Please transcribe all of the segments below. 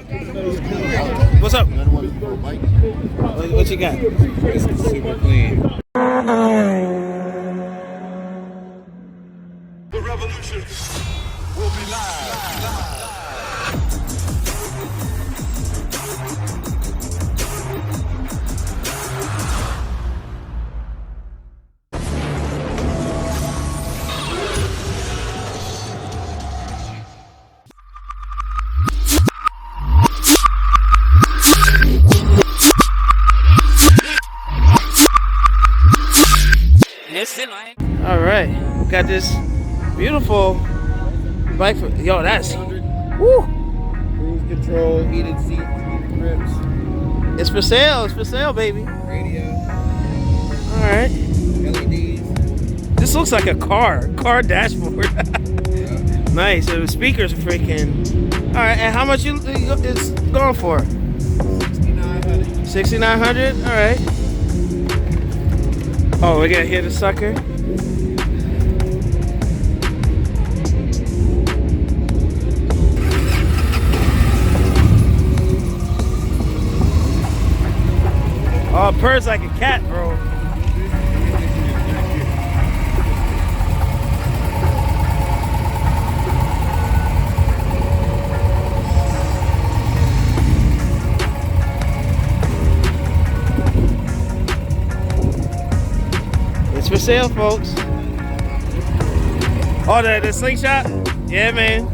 What's up? What you got? It's super clean. The revolution will be live. All right, got this beautiful bike for that's woo. Cruise control, heated seats, heated grips. It's for sale. It's for sale, baby. Radio. All right. LEDs. This looks like a car dashboard. Yeah. Nice. The speakers are freaking. All right. And how much is going for? 6,900. 6,900. All right. Oh, we gotta hit the sucker. Oh, it purrs like a cat, bro. It's for sale, folks. Oh, the slingshot? Yeah, man.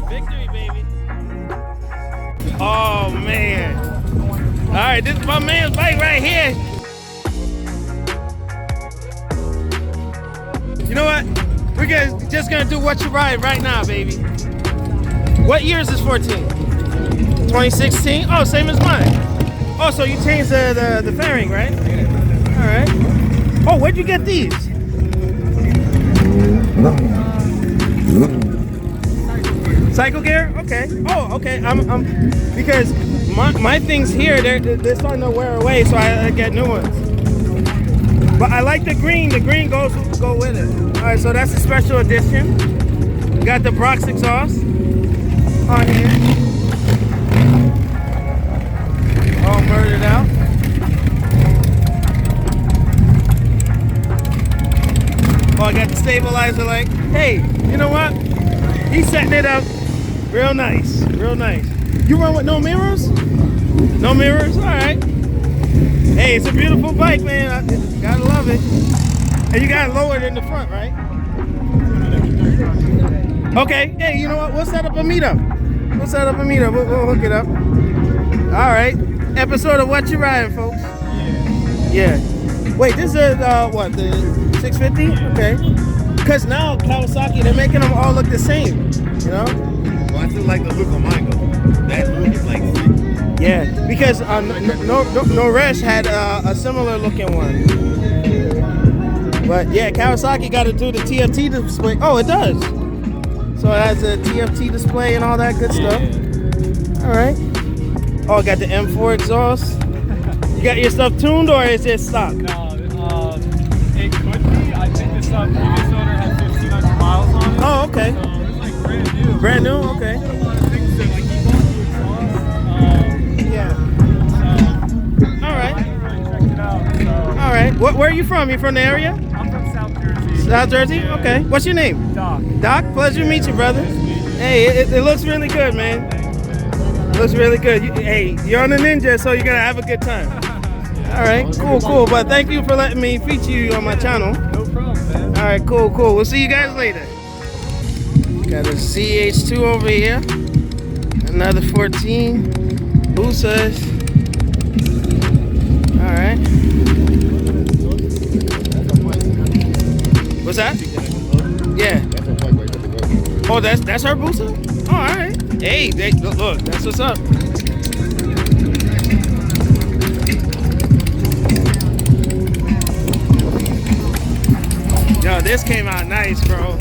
Victory, baby. Oh, man. All right, this is my man's bike right here. You know what? We're just gonna do What You Ridin right now, baby. What year is this 14? 2016? Oh, same as mine. Oh, so you changed the fairing, right? All right. Oh, where'd you get these? Cycle gear? Okay. Oh, okay. I'm because my things here they're starting to wear away, so I get new ones. But I like the green. The green go with it. All right, so that's a special edition. Got the Brox exhaust on here. All murdered out. Oh, I got the stabilizer. Like, hey, you know what? He's setting it up. Real nice, real nice. You run with no mirrors? No mirrors? All right. Hey, it's a beautiful bike, man. I gotta love it. And you got it lowered in the front, right? Okay. Hey, you know what? We'll set up a meetup. We'll hook it up. All right. Episode of What You Ridin, folks. Yeah. Wait, this is what, the 650? Okay. Because now Kawasaki, they're making them all look the same. You know? Well, I still like the look on mine though. That look is like sick. Yeah, because no Resh had a similar looking one. But yeah, Kawasaki got to do the TFT display. Oh, it does. So it has a TFT display and all that good stuff. All right. Oh, got the M4 exhaust. You got your stuff tuned or is it stock? No, it could be. I think this previous owner had 1,500 miles on it. Oh, okay. So it's like brand new. Brand new? Okay. A lot of things that like he bought the exhaust. Yeah. So, All right. I haven't really checked it out. So. All right. Where are you from? You from the area? I'm from South Jersey. South Jersey? Yeah. Okay. What's your name? Doc. Doc, pleasure to meet you, brother. Hey, it looks really good, man. Looks really good. Hey, you're on the Ninja, so you're gonna have a good time. All right, cool. But thank you for letting me feature you on my channel. No problem, man. All right, cool. We'll see you guys later. Got a ZH2 over here. Another 14. Boosas. All right. What's that? Yeah. Oh, that's her booster? Oh, all right. Hey, look, that's what's up. Yo, this came out nice, bro.